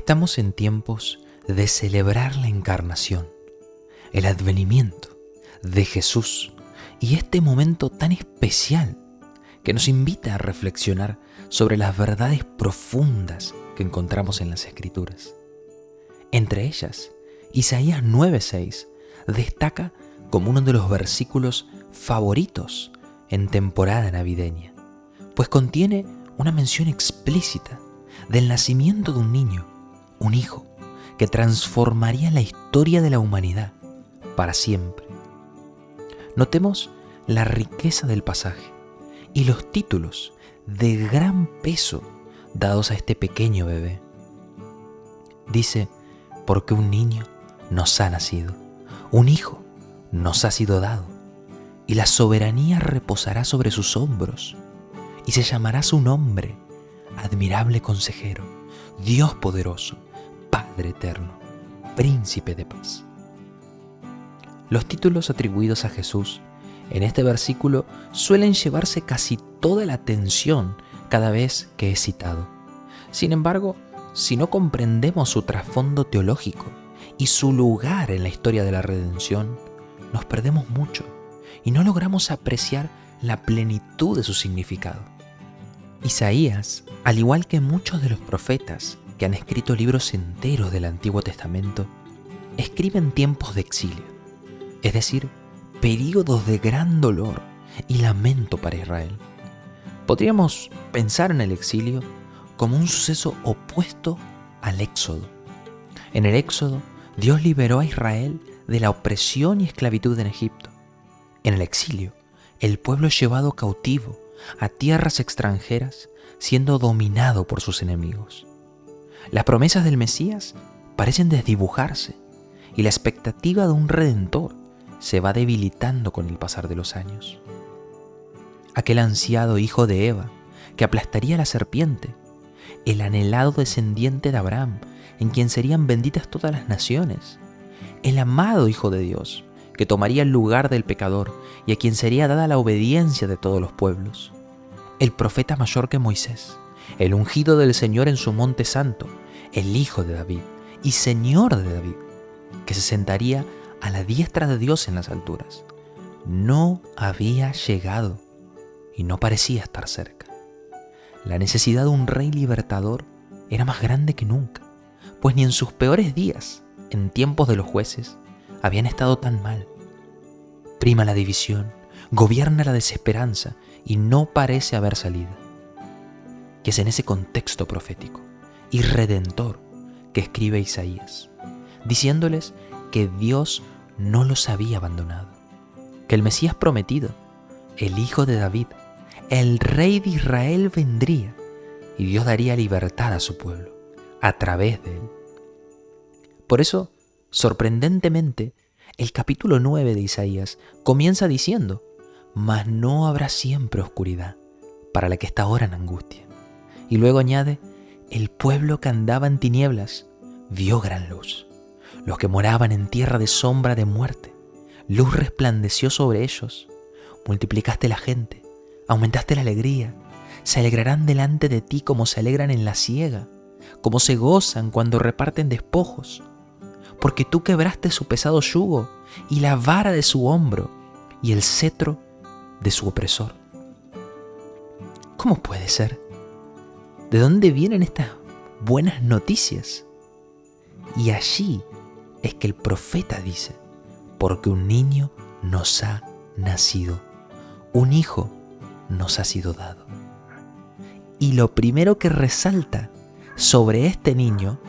Estamos en tiempos de celebrar la encarnación, el advenimiento de Jesús y este momento tan especial que nos invita a reflexionar sobre las verdades profundas que encontramos en las Escrituras. Entre ellas, Isaías 9:6 destaca como uno de los versículos favoritos en temporada navideña, pues contiene una mención explícita del nacimiento de un niño, un hijo, que transformaría la historia de la humanidad para siempre. Notemos la riqueza del pasaje y los títulos de gran peso dados a este pequeño bebé. Dice, porque un niño nos ha nacido, un hijo nos ha sido dado, y la soberanía reposará sobre sus hombros, y se llamará su nombre, admirable consejero, Dios poderoso, Padre eterno, Príncipe de paz. Los títulos atribuidos a Jesús en este versículo suelen llevarse casi toda la atención cada vez que es citado. Sin embargo, si no comprendemos su trasfondo teológico y su lugar en la historia de la redención, nos perdemos mucho y no logramos apreciar la plenitud de su significado. Isaías, al igual que muchos de los profetas que han escrito libros enteros del Antiguo Testamento, escribe en tiempos de exilio, es decir, períodos de gran dolor y lamento para Israel. Podríamos pensar en el exilio como un suceso opuesto al éxodo. En el éxodo, Dios liberó a Israel de la opresión y esclavitud en Egipto. En el exilio, el pueblo es llevado cautivo a tierras extranjeras, siendo dominado por sus enemigos. Las promesas del Mesías parecen desdibujarse y la expectativa de un redentor se va debilitando con el pasar de los años. Aquel ansiado hijo de Eva que aplastaría a la serpiente, el anhelado descendiente de Abraham, en quien serían benditas todas las naciones, el amado Hijo de Dios, que tomaría el lugar del pecador y a quien sería dada la obediencia de todos los pueblos, el profeta mayor que Moisés, el ungido del Señor en su monte santo, el Hijo de David y Señor de David, que se sentaría a la diestra de Dios en las alturas, no había llegado y no parecía estar cerca. La necesidad de un rey libertador era más grande que nunca, pues ni en sus peores días, en tiempos de los jueces, habían estado tan mal. Prima la división, gobierna la desesperanza y no parece haber salida. Y es en ese contexto profético y redentor que escribe Isaías, diciéndoles que Dios no los había abandonado, que el Mesías prometido, el Hijo de David, el Rey de Israel vendría y Dios daría libertad a su pueblo a través de él. Por eso, sorprendentemente, el capítulo 9 de Isaías comienza diciendo: mas no habrá siempre oscuridad para la que está ahora en angustia. Y luego añade: el pueblo que andaba en tinieblas vio gran luz. Los que moraban en tierra de sombra de muerte, luz resplandeció sobre ellos. Multiplicaste la gente, aumentaste la alegría. Se alegrarán delante de ti como se alegran en la siega, como se gozan cuando reparten despojos. Porque tú quebraste su pesado yugo y la vara de su hombro y el cetro de su opresor. ¿Cómo puede ser? ¿De dónde vienen estas buenas noticias? Y allí es que el profeta dice: porque un niño nos ha nacido, un hijo nos ha sido dado. Y lo primero que resalta sobre este niño,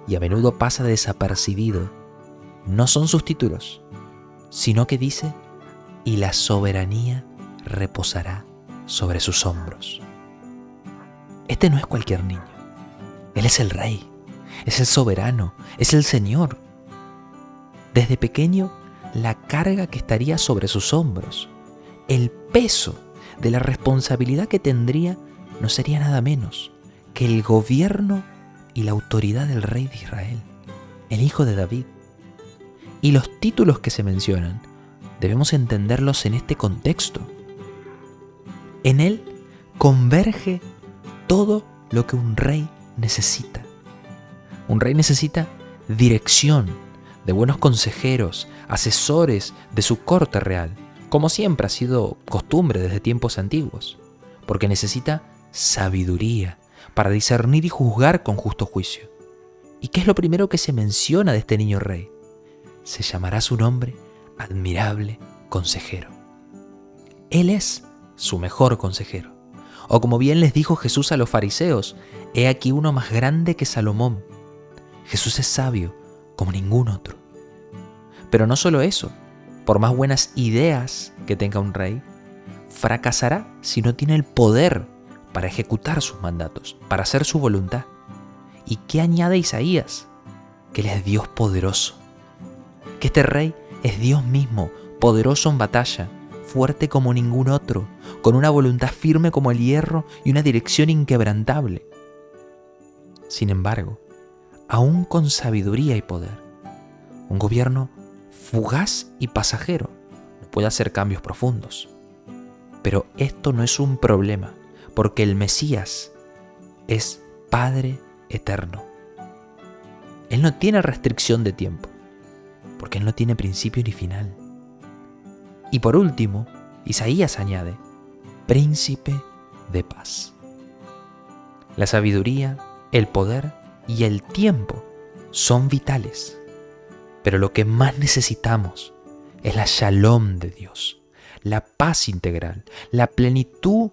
y a menudo pasa desapercibido, no son sus títulos, sino que dice: y la soberanía reposará sobre sus hombros. Este no es cualquier niño. Él es el Rey, es el soberano, es el Señor. Desde pequeño, la carga que estaría sobre sus hombros, el peso de la responsabilidad que tendría, no sería nada menos que el gobierno y la autoridad del Rey de Israel, el Hijo de David. Y los títulos que se mencionan debemos entenderlos en este contexto. En él converge todo lo que un rey necesita. Un rey necesita dirección, de buenos consejeros, asesores de su corte real, como siempre ha sido costumbre desde tiempos antiguos, porque necesita sabiduría para discernir y juzgar con justo juicio. ¿Y qué es lo primero que se menciona de este niño rey? Se llamará su nombre Admirable Consejero. Él es su mejor consejero. O como bien les dijo Jesús a los fariseos, he aquí uno más grande que Salomón. Jesús es sabio como ningún otro. Pero no solo eso, por más buenas ideas que tenga un rey, fracasará si no tiene el poder para ejecutar sus mandatos, para hacer su voluntad. ¿Y qué añade Isaías? Que Él es Dios poderoso, que este rey es Dios mismo, poderoso en batalla, fuerte como ningún otro, con una voluntad firme como el hierro y una dirección inquebrantable. Sin embargo, aún con sabiduría y poder, un gobierno fugaz y pasajero no puede hacer cambios profundos. Pero esto no es un problema, porque el Mesías es Padre eterno. Él no tiene restricción de tiempo, porque Él no tiene principio ni final. Y por último, Isaías añade, Príncipe de paz. La sabiduría, el poder y el tiempo son vitales, pero lo que más necesitamos es la shalom de Dios, la paz integral, la plenitud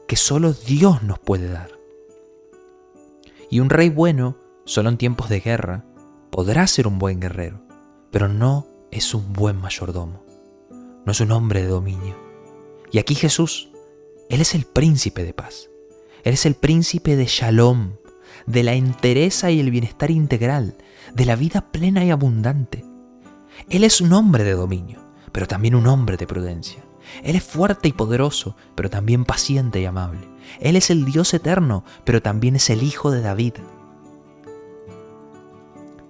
que solo Dios nos puede dar. Y un rey bueno, solo en tiempos de guerra, podrá ser un buen guerrero, pero no es un buen mayordomo, no es un hombre de dominio. Y aquí Jesús, Él es el príncipe de paz, Él es el príncipe de shalom, de la entereza y el bienestar integral, de la vida plena y abundante. Él es un hombre de dominio, pero también un hombre de prudencia. Él es fuerte y poderoso, pero también paciente y amable. Él es el Dios eterno, pero también es el Hijo de David.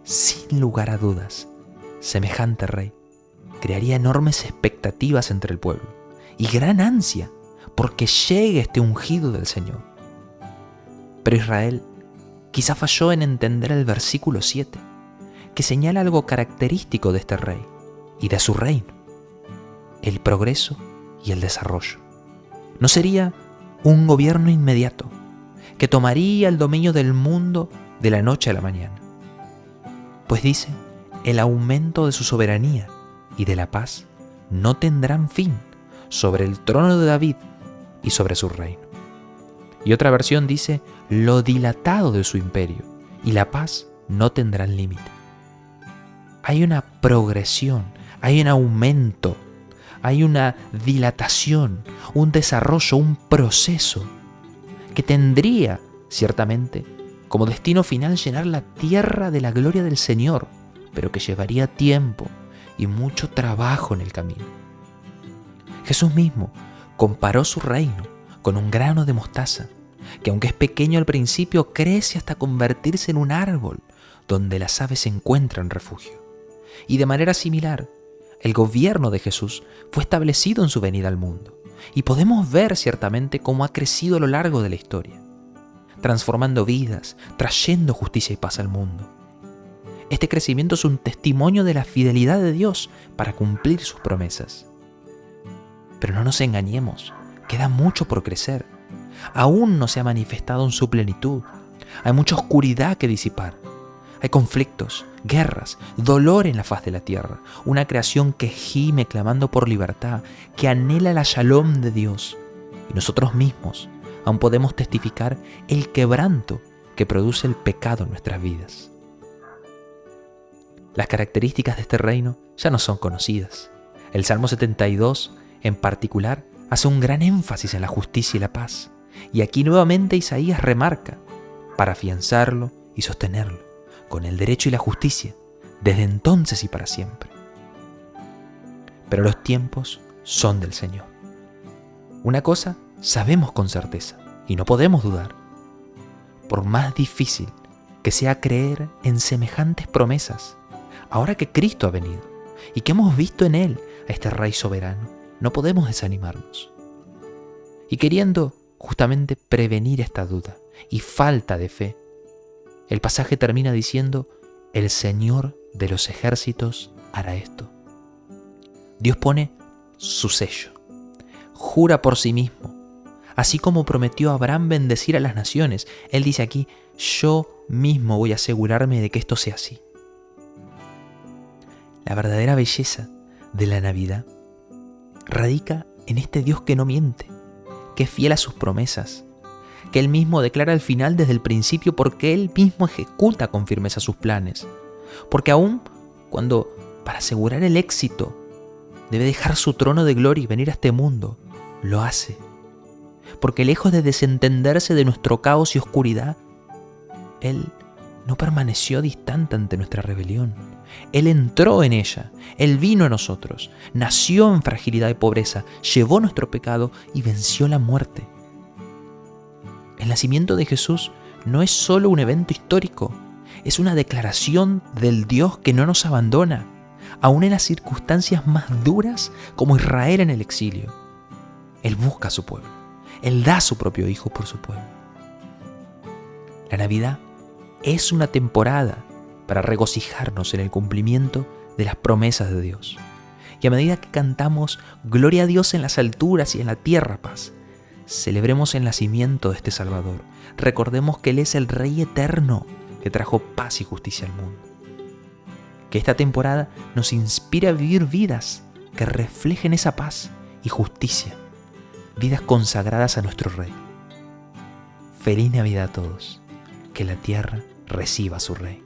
Sin lugar a dudas, semejante rey crearía enormes expectativas entre el pueblo y gran ansia porque llegue este ungido del Señor. Pero Israel quizá falló en entender el versículo 7, que señala algo característico de este rey y de su reino: el progreso y el desarrollo. No sería un gobierno inmediato que tomaría el dominio del mundo de la noche a la mañana, pues dice, el aumento de su soberanía y de la paz no tendrán fin sobre el trono de David y sobre su reino. Y otra versión dice, lo dilatado de su imperio y la paz no tendrán límite. Hay una progresión, hay un aumento, hay una dilatación, un desarrollo, un proceso que tendría, ciertamente, como destino final llenar la tierra de la gloria del Señor, pero que llevaría tiempo y mucho trabajo en el camino. Jesús mismo comparó su reino con un grano de mostaza, que aunque es pequeño al principio, crece hasta convertirse en un árbol donde las aves encuentran refugio. Y de manera similar, el gobierno de Jesús fue establecido en su venida al mundo, y podemos ver ciertamente cómo ha crecido a lo largo de la historia, transformando vidas, trayendo justicia y paz al mundo. Este crecimiento es un testimonio de la fidelidad de Dios para cumplir sus promesas. Pero no nos engañemos, queda mucho por crecer. Aún no se ha manifestado en su plenitud. Hay mucha oscuridad que disipar. Hay conflictos, guerras, dolor en la faz de la tierra. Una creación que gime clamando por libertad, que anhela la shalom de Dios. Y nosotros mismos aún podemos testificar el quebranto que produce el pecado en nuestras vidas. Las características de este reino ya no son conocidas. El Salmo 72, en particular, hace un gran énfasis en la justicia y la paz. Y aquí nuevamente Isaías remarca, para afianzarlo y sostenerlo, con el derecho y la justicia, desde entonces y para siempre. Pero los tiempos son del Señor. Una cosa sabemos con certeza, y no podemos dudar. Por más difícil que sea creer en semejantes promesas, ahora que Cristo ha venido, y que hemos visto en Él a este Rey soberano, no podemos desanimarnos. Y queriendo justamente prevenir esta duda y falta de fe, El pasaje termina diciendo: el Señor de los ejércitos hará esto. Dios pone su sello, jura por sí mismo, así como prometió a Abraham bendecir a las naciones. Él dice aquí: yo mismo voy a asegurarme de que esto sea así. La verdadera belleza de la Navidad radica en este Dios que no miente, que es fiel a sus promesas, que Él mismo declara al final desde el principio, porque Él mismo ejecuta con firmeza sus planes. Porque aún cuando, para asegurar el éxito, debe dejar su trono de gloria y venir a este mundo, lo hace. Porque lejos de desentenderse de nuestro caos y oscuridad, Él no permaneció distante ante nuestra rebelión. Él entró en ella, Él vino a nosotros, nació en fragilidad y pobreza, llevó nuestro pecado y venció la muerte. El nacimiento de Jesús no es solo un evento histórico, es una declaración del Dios que no nos abandona, aún en las circunstancias más duras como Israel en el exilio. Él busca a su pueblo, Él da a su propio Hijo por su pueblo. La Navidad es una temporada para regocijarnos en el cumplimiento de las promesas de Dios. Y a medida que cantamos Gloria a Dios en las alturas y en la tierra paz, celebremos el nacimiento de este Salvador. Recordemos que Él es el Rey eterno que trajo paz y justicia al mundo. Que esta temporada nos inspire a vivir vidas que reflejen esa paz y justicia, vidas consagradas a nuestro Rey. Feliz Navidad a todos, que la tierra reciba a su Rey.